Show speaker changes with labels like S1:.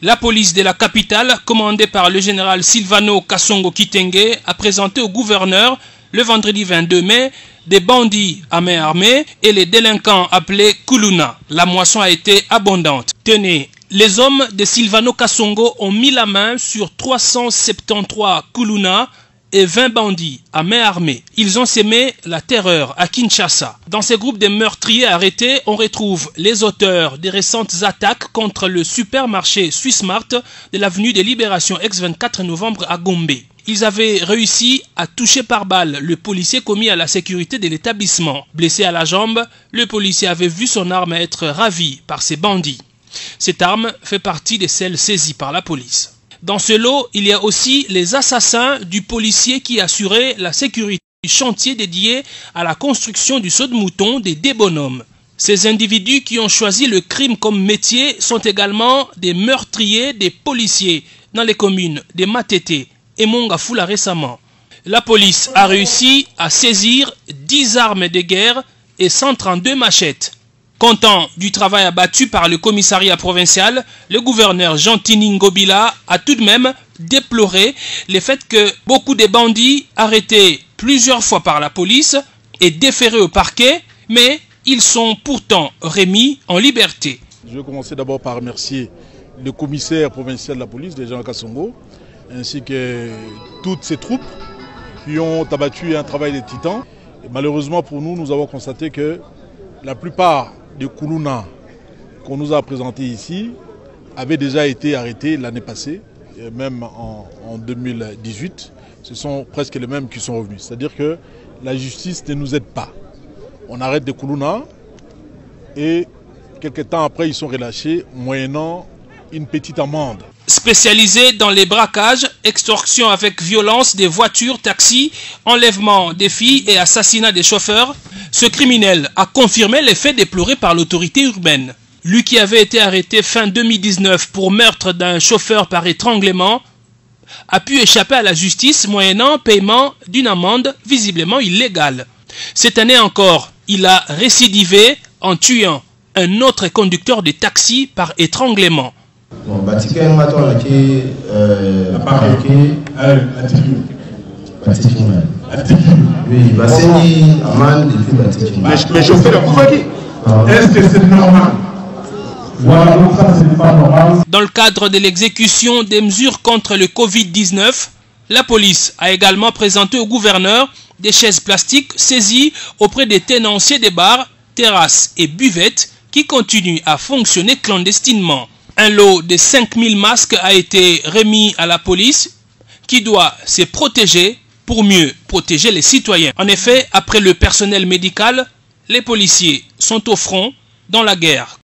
S1: La police de la capitale, commandée par le général Silvano Kasongo Kitenge, a présenté au gouverneur le vendredi 22 mai des bandits à main armée et les délinquants appelés Kuluna. La moisson a été abondante. Tenez, les hommes de Silvano Kasongo ont mis la main sur 373 Kuluna et 20 bandits à main armée. Ils ont sémé la terreur à Kinshasa. Dans ces groupes de meurtriers arrêtés, on retrouve les auteurs des récentes attaques contre le supermarché Swissmart de l'avenue des Libérations ex-24 novembre à Gombe. Ils avaient réussi à toucher par balle le policier commis à la sécurité de l'établissement. Blessé à la jambe, le policier avait vu son arme être ravie par ces bandits. Cette arme fait partie de celles saisies par la police. Dans ce lot, il y a aussi les assassins du policier qui assurait la sécurité du chantier dédié à la construction du saut de mouton des Débonhommes. Ces individus qui ont choisi le crime comme métier sont également des meurtriers des policiers dans les communes de Matete et Mongafula récemment. La police a réussi à saisir 10 armes de guerre et 132 machettes. Content du travail abattu par le commissariat provincial, le gouverneur Jean-Tini Ngobila a tout de même déploré le fait que beaucoup de bandits arrêtés plusieurs fois par la police et déférés au parquet, mais ils sont pourtant remis en liberté.
S2: Je vais commencer d'abord par remercier le commissaire provincial de la police, le général Kasongo, ainsi que toutes ses troupes qui ont abattu un travail de titan. Et malheureusement pour nous, nous avons constaté que la plupart des Kuluna qu'on nous a présentés ici avaient déjà été arrêtés l'année passée, même en 2018. Ce sont presque les mêmes qui sont revenus. C'est-à-dire que la justice ne nous aide pas. On arrête des Kuluna et quelques temps après, ils sont relâchés moyennant une petite amende.
S1: Spécialisé dans les braquages, extorsion avec violence des voitures, taxis, enlèvement des filles et assassinat des chauffeurs, ce criminel a confirmé les faits déplorés par l'autorité urbaine. Lui qui avait été arrêté fin 2019 pour meurtre d'un chauffeur par étranglement, a pu échapper à la justice moyennant paiement d'une amende visiblement illégale. Cette année encore, il a récidivé en tuant un autre conducteur de taxi par étranglement.
S3: Mais chauffeur, est-ce que c'est normal? Voilà, donc ça c'est pas normal.
S1: Dans le cadre de l'exécution des mesures contre le Covid-19, la police a également présenté au gouverneur des chaises plastiques saisies auprès des tenanciers des bars, terrasses et buvettes qui continuent à fonctionner clandestinement. Un lot de 5000 masques a été remis à la police qui doit se protéger pour mieux protéger les citoyens. En effet, après le personnel médical, les policiers sont au front dans la guerre